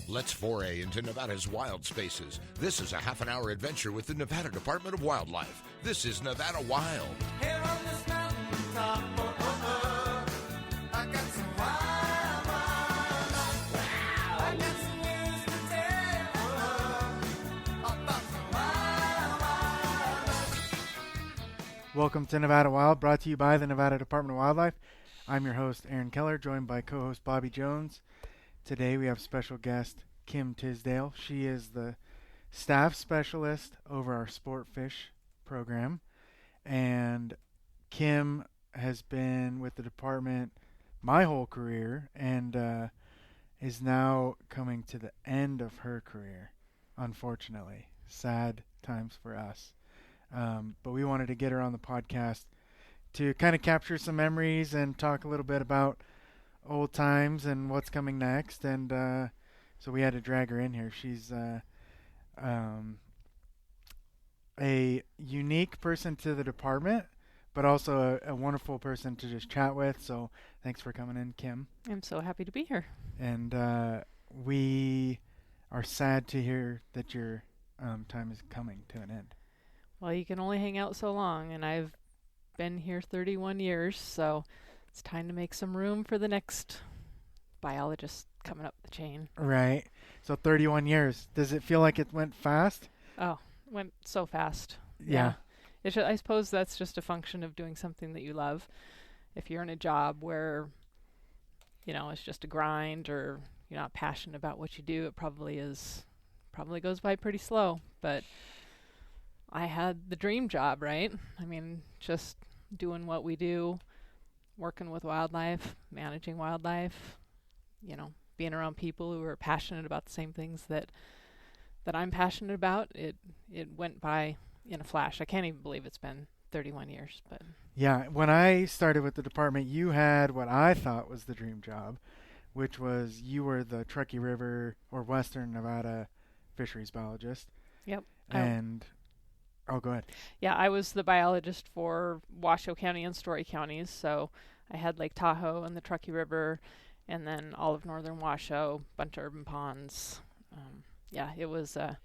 Let's foray into Nevada's wild spaces. This is a half-an-hour adventure with the Nevada Department of Wildlife. This is Nevada Wild. Here on this mountain top, I got some wild, wild life. Wow. I got some news to tell about some wild, wild life. Welcome to Nevada Wild, brought to you by the Nevada Department of Wildlife. I'm your host, Aaron Keller, joined by co-host Bobby Jones. Today we have special guest Kim Tisdale. She is the staff specialist over our sport fish program. And Kim has been with the department my whole career and is now coming to the end of her career, unfortunately. Sad times for us. But we wanted to get her on the podcast to kind of capture some memories and talk a little bit about old times and what's coming next. And so we had to drag her in here. She's a unique person to the department, but also a wonderful person to just chat with. So thanks for coming in, Kim. I'm so happy to be here. And we are sad to hear that your time is coming to an end. Well, you can only hang out so long, and I've been here 31 years, so it's time to make some room for the next biologist coming up the chain. Right. So 31 years. Does it feel like it went fast? Oh, went so fast. Yeah. I suppose that's just a function of doing something that you love. If you're in a job where, it's just a grind or you're not passionate about what you do, it probably goes by pretty slow. But I had the dream job, right? I mean, just doing what we do, working with wildlife, managing wildlife, being around people who are passionate about the same things that I'm passionate about. It went by in a flash. I can't even believe it's been 31 years. But yeah, when I started with the department, you had what I thought was the dream job, which was you were the Truckee River or Western Nevada fisheries biologist. Yep. And go ahead. Yeah, I was the biologist for Washoe County and Story counties. So I had Lake Tahoe and the Truckee River, and then all of northern Washoe, bunch of urban ponds. It was a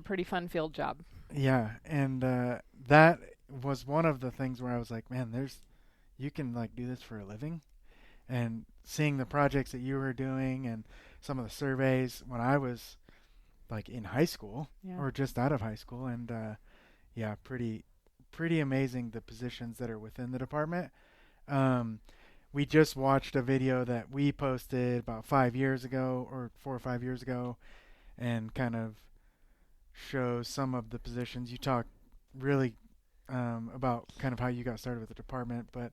pretty fun field job. Yeah, and that was one of the things where I was like, man, you can do this for a living. And seeing the projects that you were doing and some of the surveys when I was in high school or just out of high school, and pretty amazing the positions that are within the department. We just watched a video that we posted about 5 years ago or 4 or 5 years ago, and kind of shows some of the positions. You talk really about kind of how you got started with the department, but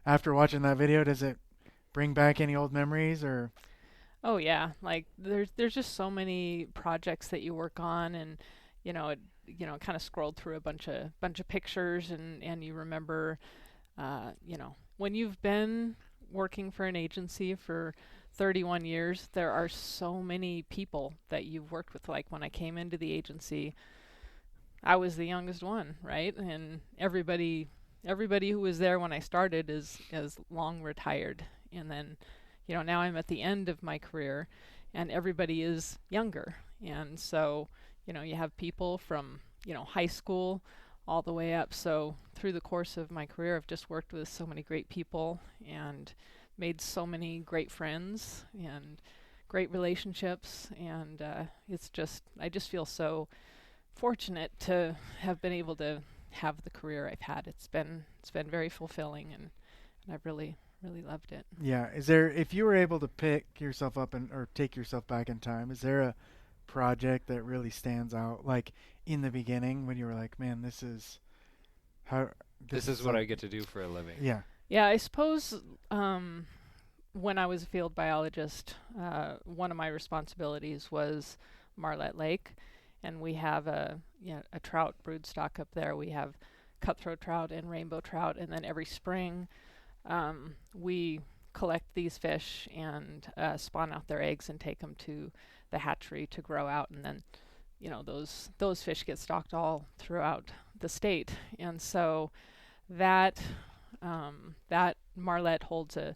after watching that video, does it bring back any old memories or? Oh yeah, there's just so many projects that you work on, and kind of scrolled through a bunch of pictures, and you remember, when you've been working for an agency for 31 years, there are so many people that you've worked with. Like when I came into the agency, I was the youngest one, right? And everybody who was there when I started is long retired, and then now I'm at the end of my career, and everybody is younger. And so, you have people from, high school all the way up. So through the course of my career, I've just worked with so many great people and made so many great friends and great relationships. And I just feel so fortunate to have been able to have the career I've had. It's been very fulfilling, and I've really loved it. Yeah. If you were able to pick yourself up or take yourself back in time, is there a project that really stands out, like in the beginning when you were like, man, this is what I get to do for a living? Yeah, I suppose when I was a field biologist, one of my responsibilities was Marlette Lake, and we have a trout broodstock up there. We have cutthroat trout and rainbow trout, and then every spring we collect these fish and spawn out their eggs and take them to the hatchery to grow out, and then those fish get stocked all throughout the state. And so that Marlette holds a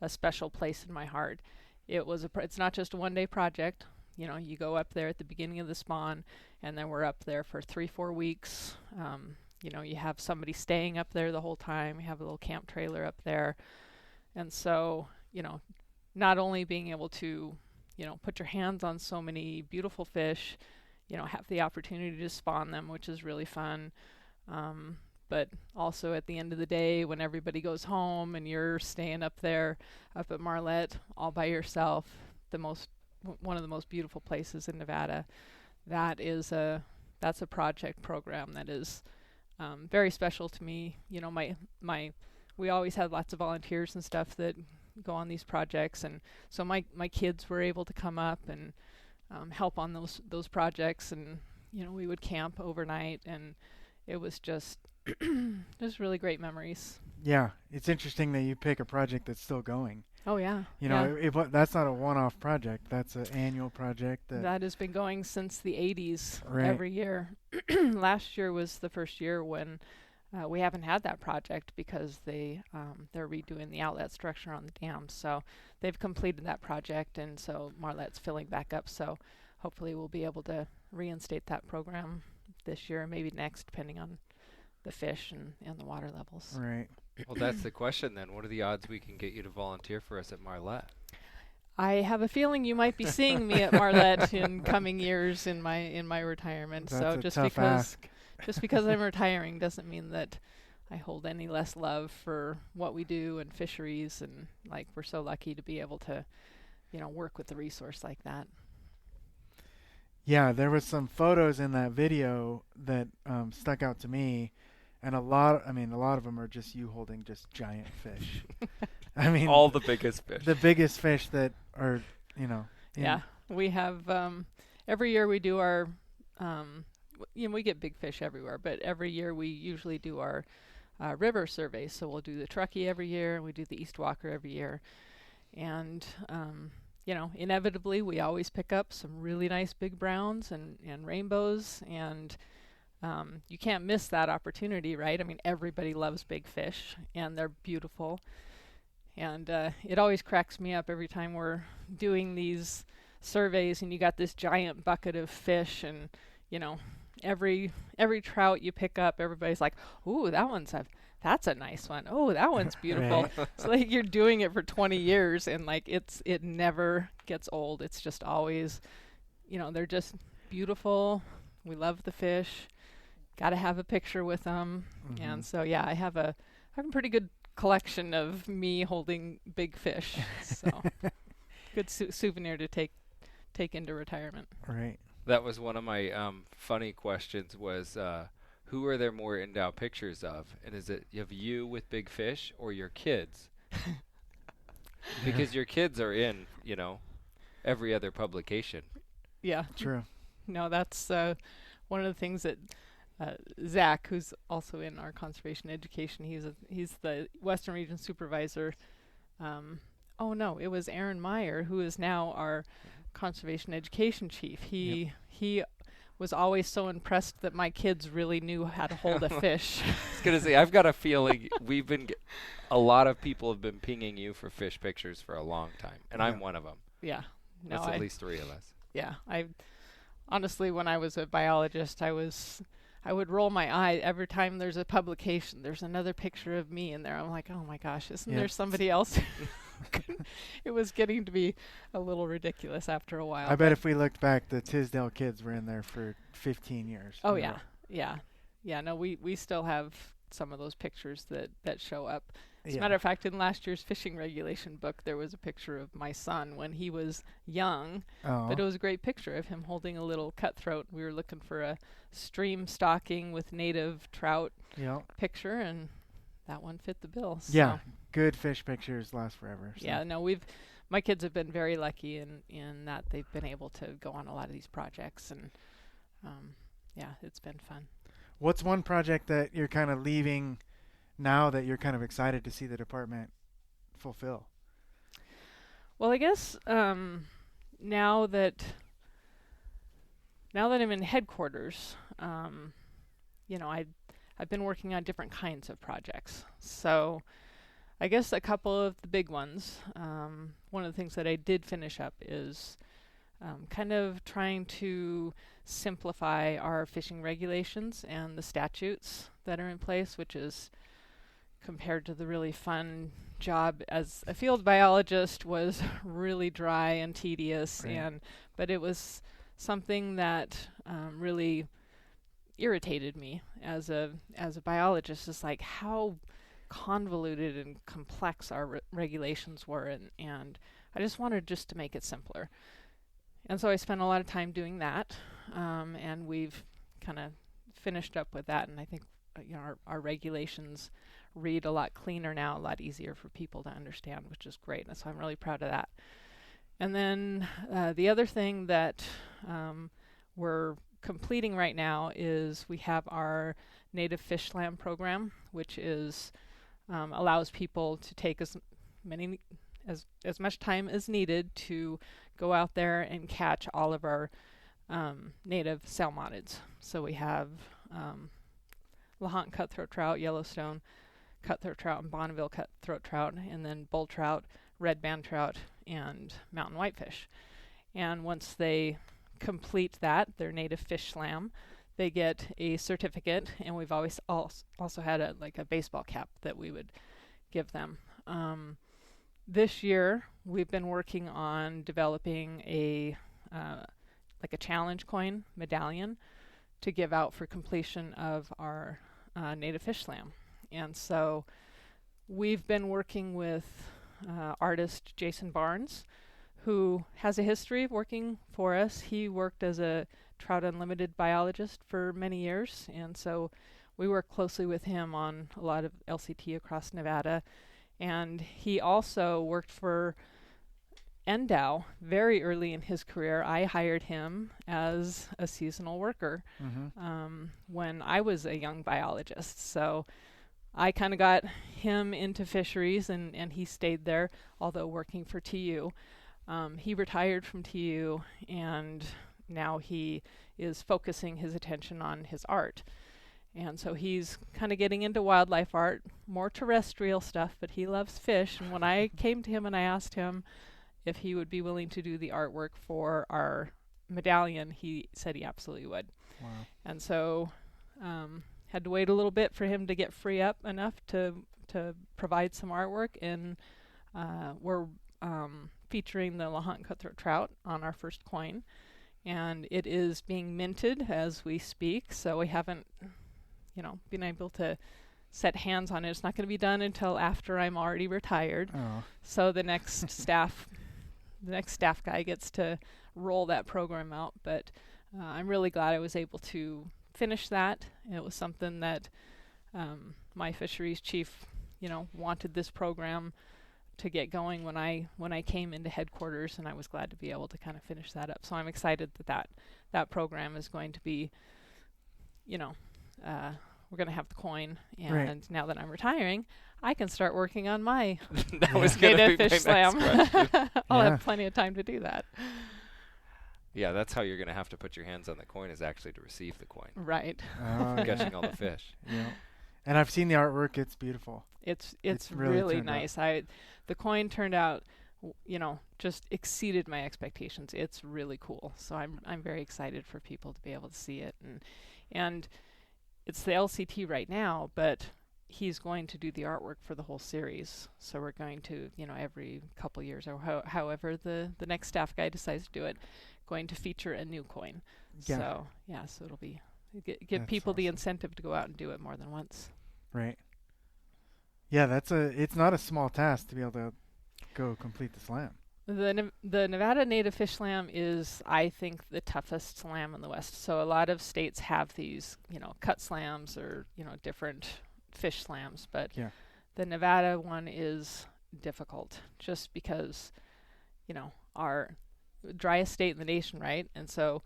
special place in my heart. It's not just a one-day project. you go up there at the beginning of the spawn, and then we're up there for 3-4 weeks. You have somebody staying up there the whole time. You have a little camp trailer up there. And so, not only being able to, put your hands on so many beautiful fish, have the opportunity to spawn them, which is really fun. But also at the end of the day, when everybody goes home and you're staying up there, up at Marlette, all by yourself, one of the most beautiful places in Nevada, that's a project program that is very special to me. We always had lots of volunteers and stuff that go on these projects, and so my kids were able to come up and help on those projects, and we would camp overnight, and it was just really great memories. Yeah, it's interesting that you pick a project that's still going. Oh yeah. That's not a one-off project. That's an annual project that has been going since the 80s. Right. Every year. Last year was the first year when we haven't had that project because they're redoing the outlet structure on the dam. So they've completed that project, and so Marlette's filling back up. So hopefully we'll be able to reinstate that program this year, maybe next, depending on the fish and the water levels. Right. Well, that's the question then. What are the odds we can get you to volunteer for us at Marlette? I have a feeling you might be seeing me at Marlette in coming years in my retirement. That's so a just tough ask. just because I'm retiring doesn't mean that I hold any less love for what we do and fisheries, and we're so lucky to be able to, work with a resource like that. Yeah, there was some photos in that video that stuck out to me, and a lot of them are just you holding just giant fish. I mean, all the biggest fish. The biggest fish that are, Yeah, we have every year we do our, we get big fish everywhere, but every year we usually do our river survey. So we'll do the Truckee every year, and we do the East Walker every year, and inevitably we always pick up some really nice big browns and rainbows, and you can't miss that opportunity, right? I mean, everybody loves big fish, and they're beautiful. And it always cracks me up every time we're doing these surveys, and you got this giant bucket of fish, and every trout you pick up, everybody's like, "Ooh, that's a nice one. Oh, that one's beautiful." Right. So you're doing it for 20 years, and it never gets old. It's just always, they're just beautiful. We love the fish. Got to have a picture with them. Mm-hmm. And so I have a pretty good collection of me holding big fish. So good souvenir to take into retirement. Right. That was one of my funny questions was, who are there more NDOW pictures of? And is it of you with big fish or your kids? Because your kids are in, every other publication. Yeah. True. No, that's one of the things that Zach, who's also in our conservation education, he's the Western Region supervisor. It was Aaron Meyer, who is now our conservation education chief. He was always so impressed that my kids really knew how to hold a fish. I was going to say, I've got a feeling a lot of people have been pinging you for fish pictures for a long time, and I'm one of them. Yeah. No, That's at least 3 of us. Yeah. Honestly, when I was a biologist, I would roll my eye every time there's a publication. There's another picture of me in there. I'm like, oh my gosh, isn't there somebody else? It was getting to be a little ridiculous after a while. I bet if we looked back, the Tisdale kids were in there for 15 years. Oh yeah. No, we still have some of those pictures that show up. As a matter of fact, in last year's fishing regulation book, there was a picture of my son when he was young. Oh. But it was a great picture of him holding a little cutthroat. We were looking for a stream stocking with native trout picture, and that one fit the bill. So. Yeah, good fish pictures last forever. So. Yeah, no, my kids have been very lucky in that they've been able to go on a lot of these projects, and it's been fun. What's one project that you're kind of leaving now that you're kind of excited to see the department fulfill? Well, I guess now that I'm in headquarters, I've been working on different kinds of projects. So I guess a couple of the big ones. One of the things that I did finish up is kind of trying to simplify our fishing regulations and the statutes that are in place, which is compared to the really fun job as a field biologist was really dry and tedious. Right. But it was something that really irritated me as a biologist. It's like how convoluted and complex our regulations were, and I just wanted to make it simpler. And so I spent a lot of time doing that, and we've kind of finished up with that. And I think our regulations read a lot cleaner now, a lot easier for people to understand, which is great. And so I'm really proud of that. And then the other thing that we're completing right now is we have our native fish slam program, which is allows people to take as much time as needed to go out there and catch all of our native salmonids. So we have Lahontan cutthroat trout, Yellowstone cutthroat trout, and Bonneville cutthroat trout, and then bull trout, red band trout, and mountain whitefish. And once they complete that, their native fish slam, they get a certificate, and we've always also had a baseball cap that we would give them. This year, we've been working on developing a challenge coin medallion to give out for completion of our native fish slam. And so we've been working with artist Jason Barnes, who has a history of working for us. He worked as a Trout Unlimited biologist for many years, and so we work closely with him on a lot of LCT across Nevada. And he also worked for NDOW very early in his career. I hired him as a seasonal worker when I was a young biologist. So I kind of got him into fisheries, and he stayed there, although working for TU. He retired from TU, and now he is focusing his attention on his art. And so he's kind of getting into wildlife art, more terrestrial stuff, but he loves fish. And when I came to him and I asked him if he would be willing to do the artwork for our medallion, he said he absolutely would. Wow. And so had to wait a little bit for him to get free up enough to provide some artwork. And we're featuring the Lahontan cutthroat trout on our first coin. And it is being minted as we speak, so we haven't been able to set hands on it. It's not going to be done until after I'm already retired. Oh. So the next staff guy gets to roll that program out. But I'm really glad I was able to finish that. It was something that my fisheries chief, wanted this program to get going when I came into headquarters, and I was glad to be able to kind of finish that up. So I'm excited that program is going to be, we're going to have the coin, and Right. now that I'm retiring, I can start working on my That was going to native be my fish next slam. question. I'll Yeah. have plenty of time to do that. Yeah, that's how you're going to have to put your hands on the coin, is actually to receive the coin. Right. Oh, yeah. Catching all the fish. Yeah. And I've seen the artwork. It's beautiful. It's really really turned out. nice. The coin turned out, just exceeded my expectations. It's really cool. So I'm very excited for people to be able to see it, and it's the LCT right now, but he's going to do the artwork for the whole series. So we're going to, every couple years or however the next staff guy decides to do it, going to feature a new coin. Yeah. So it'll be give That's people the awesome. incentive to go out and do it more than once. Right. Yeah, it's not a small task to be able to go complete the slam. The Nevada Native Fish Slam is, I think, the toughest slam in the West. So a lot of states have these, cut slams or, different fish slams. But Yeah. the Nevada one is difficult just because, our driest state in the nation, right? And so,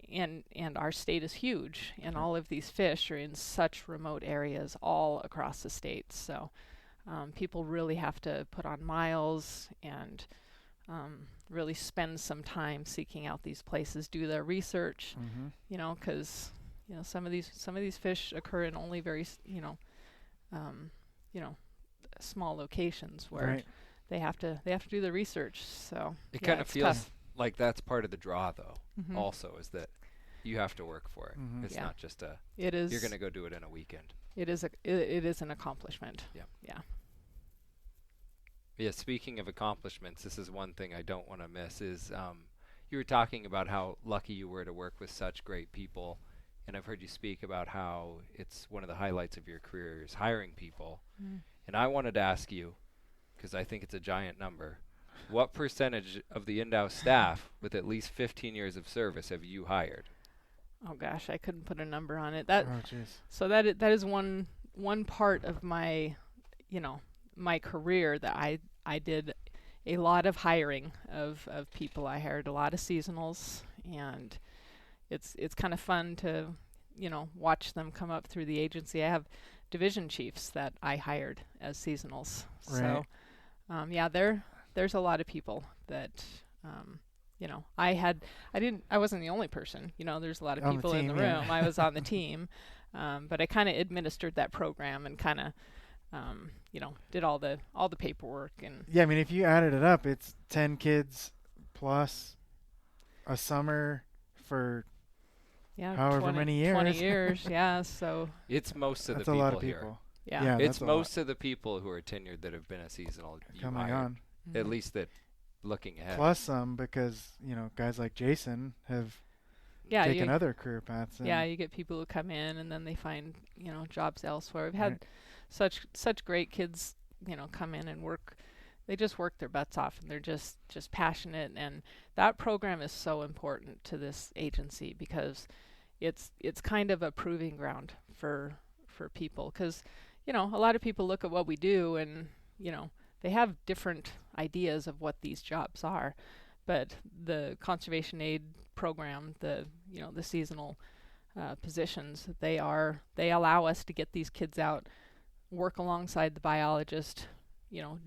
and our state is huge, and all of these fish are in such remote areas all across the state. So people really have to put on miles and really spend some time seeking out these places, do their research, Mm-hmm. because some of these fish occur in only very small locations where Right. they have to do the research. So It yeah, kind of it's feels tough. like that's part of the draw, though. Mhm. Also, is that you have to work for it. Mhm. It's Yeah. not just a It is. you're going to go do it in a weekend. It is it is an accomplishment. Yeah. Speaking of accomplishments, this is one thing I don't want to miss. Is you were talking about how lucky you were to work with such great people, and I've heard you speak about how it's one of the highlights of your career is hiring people. Mm. And I wanted to ask you, because I think it's a giant number, what percentage of the NDOW staff with at least 15 years of service have you hired? Oh gosh, I couldn't put a number on it. Oh, jeez. So that is one part of my, my career that I did a lot of hiring of people. I hired a lot of seasonals, and it's kind of fun to, watch them come up through the agency. I have division chiefs that I hired as seasonals. Right. So, there's a lot of people that, I wasn't the only person, there's a lot of On the people in the team, yeah. room. I was on the team, but I kind of administered that program and kind of, did all the paperwork and Yeah, I mean, if you added it up, it's 10 kids plus a summer for however 20 many years. 20 years, yeah. So It's most of that's the a people lot of here. people. yeah, Yeah, It's that's a lot. most of the people who are tenured that have been a seasonal you Coming hired. on. At Mhm. least that looking ahead. Plus some because, guys like Jason have yeah, taken other career paths. And yeah, you get people who come in and then they find jobs elsewhere. We've had such great kids, come in and work. They just work their butts off, and they're just passionate. And that program is so important to this agency because it's kind of a proving ground for people. Because a lot of people look at what we do and they have different ideas of what these jobs are, but the conservation aid program, the seasonal positions, they allow us to get these kids out, work alongside the biologist,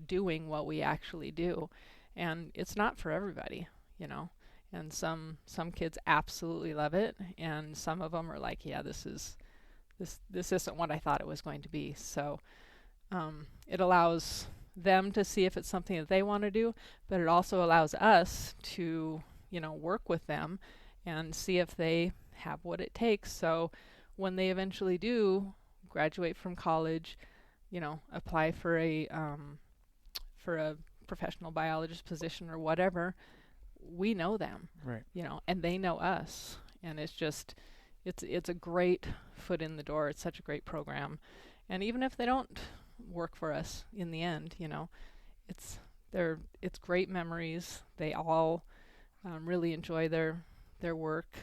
doing what we actually do. And it's not for everybody, and some kids absolutely love it, and some of them are like, yeah, this isn't what I thought it was going to be. So it allows them to see if it's something that they want to do, but it also allows us to work with them and see if they have what it takes. So when they eventually do graduate from college, apply for a professional biologist position or whatever, we know them, Right. and they know us, and it's a great foot in the door. It's such a great program, and even if they don't work for us in the end, it's great memories. They all really enjoy their work.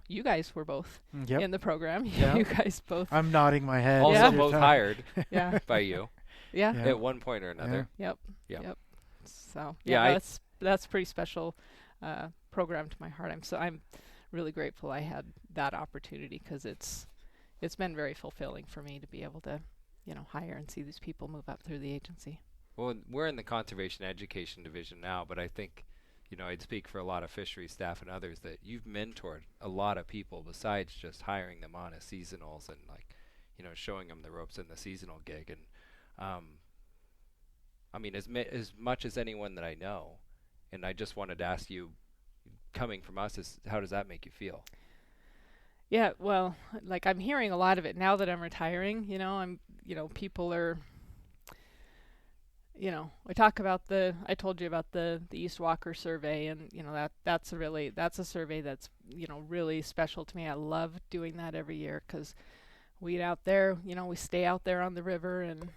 You guys were both Yep. in the program. Yeah. You guys both. I'm nodding my head. Also Yeah. as you're both talking. hired Yeah. by you Yeah. Yeah. at one point or another. Yep. Yeah. Yep. So Yeah, yeah, that's pretty special program to my heart. I'm really grateful I had that opportunity because it's been very fulfilling for me to be able to hire and see these people move up through the agency. Well, we're in the conservation education division now, but I think, I'd speak for a lot of fishery staff and others that you've mentored a lot of people besides just hiring them on as seasonals and showing them the ropes in the seasonal gig. And as much as anyone that I know, and I just wanted to ask you, coming from us, how does that make you feel? Yeah, well, like I'm hearing a lot of it now that I'm retiring. People are. I talk about I told you about the East Walker survey, and that's a survey that's really special to me. I love doing that every year because we out there, we stay out there on the river, and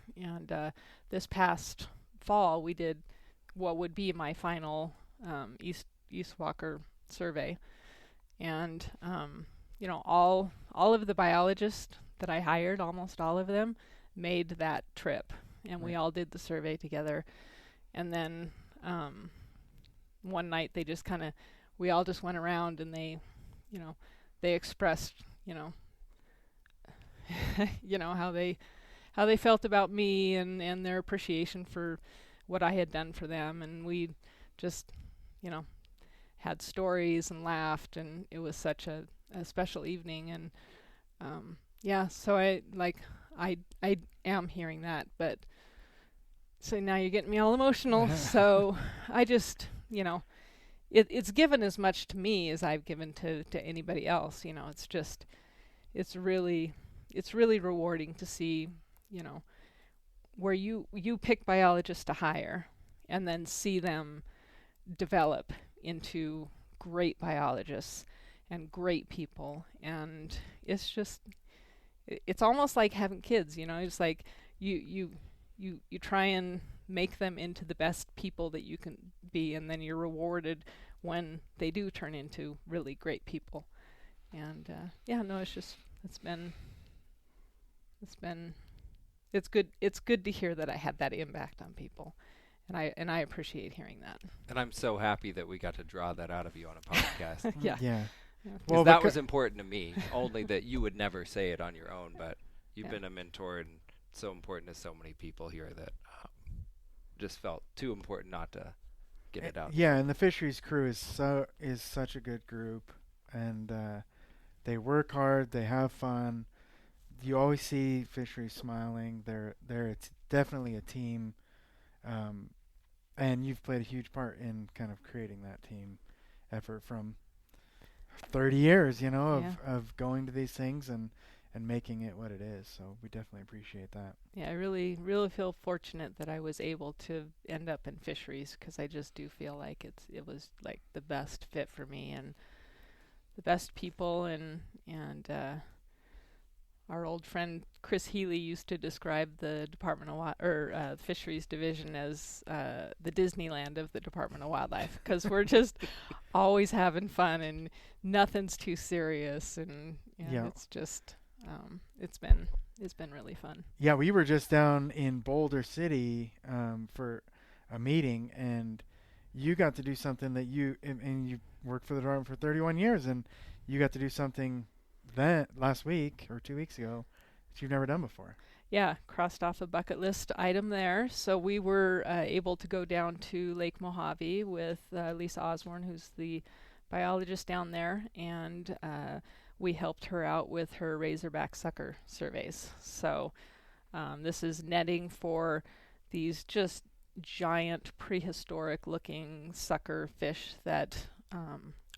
this past fall we did what would be my final East Walker survey, and all of the biologists that I hired, almost all of them, made that trip. And we all did the survey together. And then one night we all just went around and they expressed, how they felt about me and their appreciation for what I had done for them. And we just, had stories and laughed, and it was such a special evening. And so I am hearing that, but so now you're getting me all emotional. So I just, it's given as much to me as I've given to anybody else. It's just, it's really rewarding to see, where you pick biologists to hire and then see them develop into great biologists and great people. And it's just, it's almost like having kids, it's like you try and make them into the best people that you can be, and then you're rewarded when they do turn into really great people. And it's good to hear that I had that impact on people, and I appreciate hearing that. And I'm so happy that we got to draw that out of you on a podcast. Yeah. Yeah. Well, that was important to me. Only that you would never say it on your own, but you've been a mentor and so important to so many people here that just felt too important not to get it out. Yeah, and the fisheries crew is such a good group, and they work hard, they have fun. You always see fisheries smiling. They're definitely a team, and you've played a huge part in kind of creating that team effort from 30 years, of going to these things and making it what it is. So we definitely appreciate that. Yeah, I really feel fortunate that I was able to end up in fisheries, because I just do feel like it was like the best fit for me and the best people, and our old friend Chris Healy used to describe the Department of Fisheries Division as the Disneyland of the Department of Wildlife, because we're just always having fun and nothing's too serious, and it's just it's been really fun. Yeah, we were just down in Boulder City for a meeting, and you got to do something that you worked for the department for 31 years, and you got to do something that last week or 2 weeks ago that you've never done before. Yeah, crossed off a bucket list item there. So we were able to go down to Lake Mojave with Lisa Osborne, who's the biologist down there, and we helped her out with her razorback sucker surveys. So this is netting for these just giant prehistoric looking sucker fish that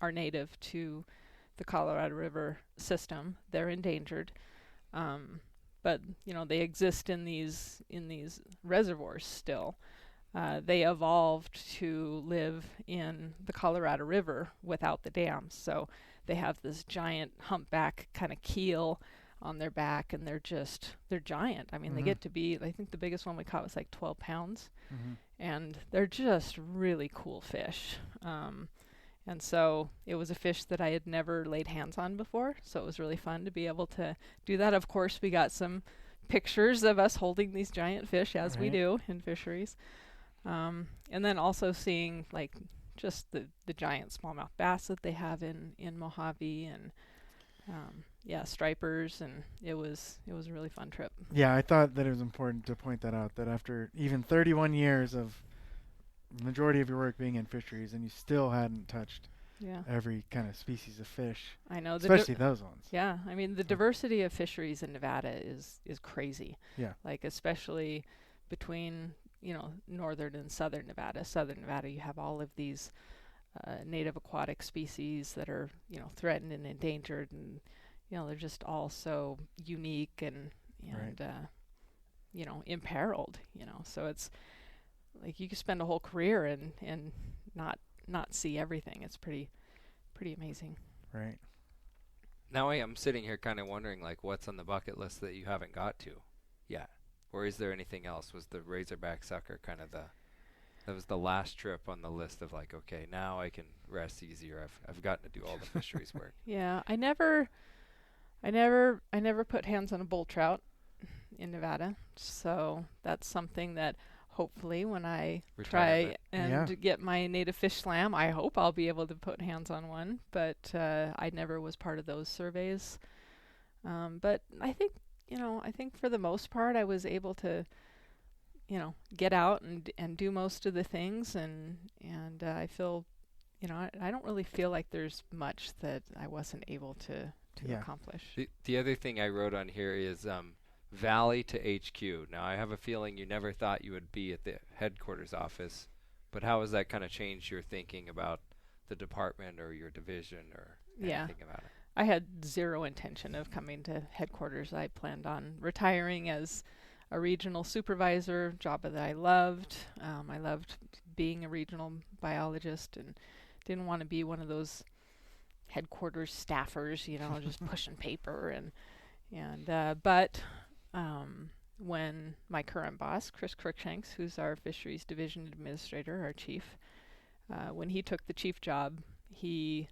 are native to the Colorado River system. They're endangered, but they exist in these reservoirs still. They evolved to live in the Colorado River without the dams, so they have this giant humpback kind of keel on their back, and they're giant. I mean, they get to be, I think the biggest one we caught was like 12 pounds, and they're just really cool fish. And so it was a fish that I had never laid hands on before, so it was really fun to be able to do that. Of course, we got some pictures of us holding these giant fish, as we do in fisheries. And then also seeing like just the giant smallmouth bass that they have in Mojave, and stripers, and it was a really fun trip. Yeah, I thought that it was important to point that out, that after even 31 years of majority of your work being in fisheries, and you still hadn't touched every kind of species of fish. I know, especially those ones. Yeah, I mean the diversity of fisheries in Nevada is crazy. Yeah, like especially between northern and southern Nevada. Southern Nevada, you have all of these native aquatic species that are threatened and endangered, and they're just all so unique and imperiled. So it's like you could spend a whole career and not see everything. It's pretty amazing. Right. Now I am sitting here kind of wondering, like, what's on the bucket list that you haven't got to yet? Or is there anything else? Was the razorback sucker kind of that was the last trip on the list of like, okay, now I can rest easier. I've gotten to do all the fisheries work. Yeah, I never put hands on a bull trout in Nevada. So that's something that hopefully when I try and get my native fish slam, I hope I'll be able to put hands on one. But I never was part of those surveys. But I think for the most part I was able to, get out and do most of the things, and I feel, I don't really feel like there's much that I wasn't able to accomplish. The other thing I wrote on here is Valley to HQ. Now, I have a feeling you never thought you would be at the headquarters office, but how has that kind of changed your thinking about the department or your division or Yeah. anything about it? I had zero intention of coming to headquarters. I planned on retiring as a regional supervisor, job that I loved. I loved being a regional biologist and didn't want to be one of those headquarters staffers, just pushing paper but when my current boss, Chris Cruikshanks, who's our fisheries division administrator, our chief, when he took the chief job, he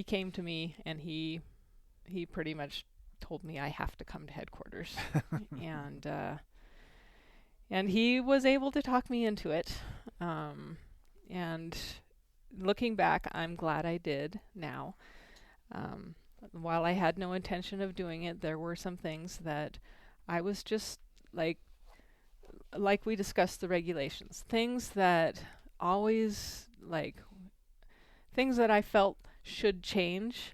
came to me and he pretty much told me I have to come to headquarters, and he was able to talk me into it. And looking back, I'm glad I did now. While I had no intention of doing it, there were some things that I was just like we discussed the regulations, things that I felt should change,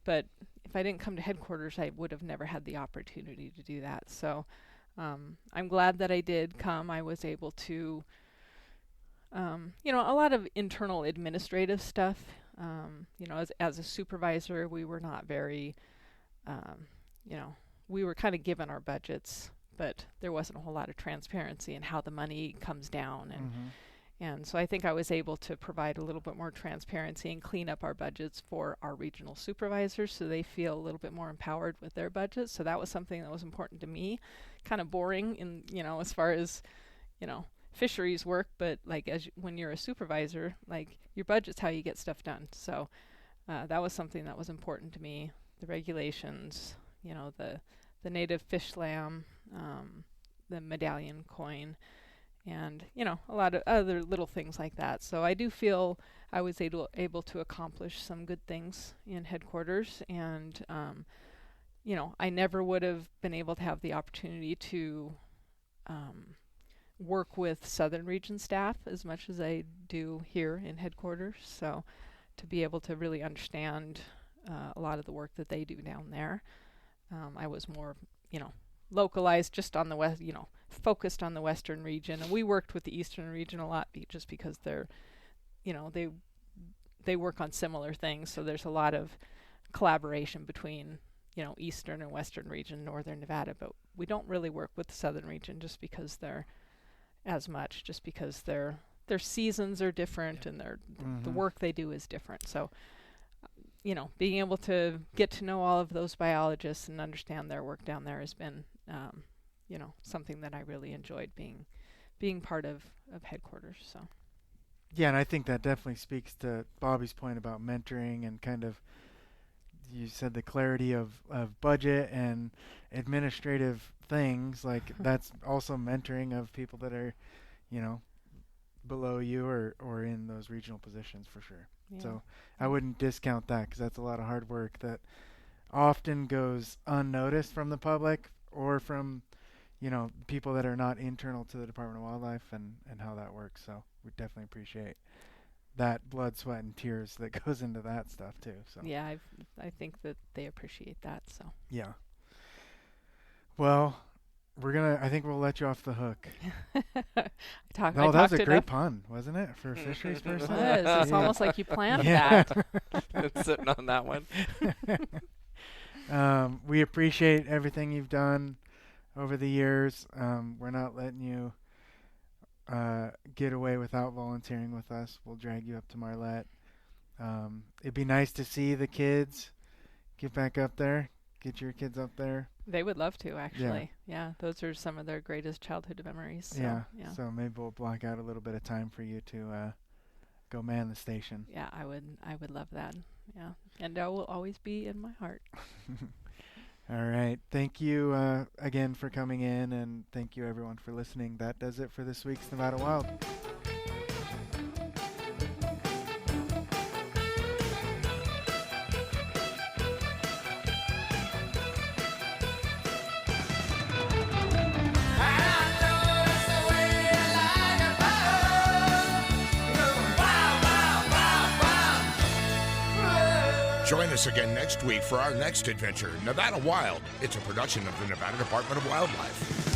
but if I didn't come to headquarters, I would have never had the opportunity to do that. So I'm glad that I did come. I was able to, a lot of internal administrative stuff. As a supervisor, we were not very, we were kind of given our budgets, but there wasn't a whole lot of transparency in how the money comes down. And so I think I was able to provide a little bit more transparency and clean up our budgets for our regional supervisors so they feel a little bit more empowered with their budgets. So that was something that was important to me. Kind of boring in, as far as, fisheries work, but when you're a supervisor, your budget's how you get stuff done. So that was something that was important to me. The regulations, the native fish lamb, the medallion coin, and a lot of other little things like that. So I do feel I was able to accomplish some good things in headquarters, and I never would have been able to have the opportunity to work with Southern Region staff as much as I do here in headquarters. So to be able to really understand a lot of the work that they do down there, I was more localized just on the west, focused on the Western region. And we worked with the Eastern region a lot just because they're, they work on similar things. So there's a lot of collaboration between, Eastern and Western region, Northern Nevada. But we don't really work with the Southern region just because their seasons are different and the work they do is different. So, being able to get to know all of those biologists and understand their work down there has been, something that I really enjoyed being part of headquarters. So. Yeah, and I think that definitely speaks to Bobby's point about mentoring and kind of, you said the clarity of budget and administrative things. That's also mentoring of people that are, below you or in those regional positions for sure. Yeah. So I wouldn't discount that because that's a lot of hard work that often goes unnoticed from the public or from, people that are not internal to the Department of Wildlife and how that works. So we definitely appreciate that blood, sweat, and tears that goes into that stuff too. So yeah, I think that they appreciate that. So yeah. Well, I think we'll let you off the hook. That was a great pun, wasn't it, for a fisheries person? It was. It's almost like you planned that. Sitting on that one. We appreciate everything you've done over the years. We're not letting you get away without volunteering with us. We'll drag you up to Marlette. It'd be nice to see the kids get back up there. Get your kids up there. They would love to, actually. Yeah, those are some of their greatest childhood memories. So, yeah. So maybe we'll block out a little bit of time for you to go man the station. Yeah, I would love that. Yeah, and NDOW will always be in my heart. All right. Thank you again for coming in, and thank you everyone for listening. That does it for this week's Nevada Wild. Join us again next week for our next adventure, Nevada Wild. It's a production of the Nevada Department of Wildlife.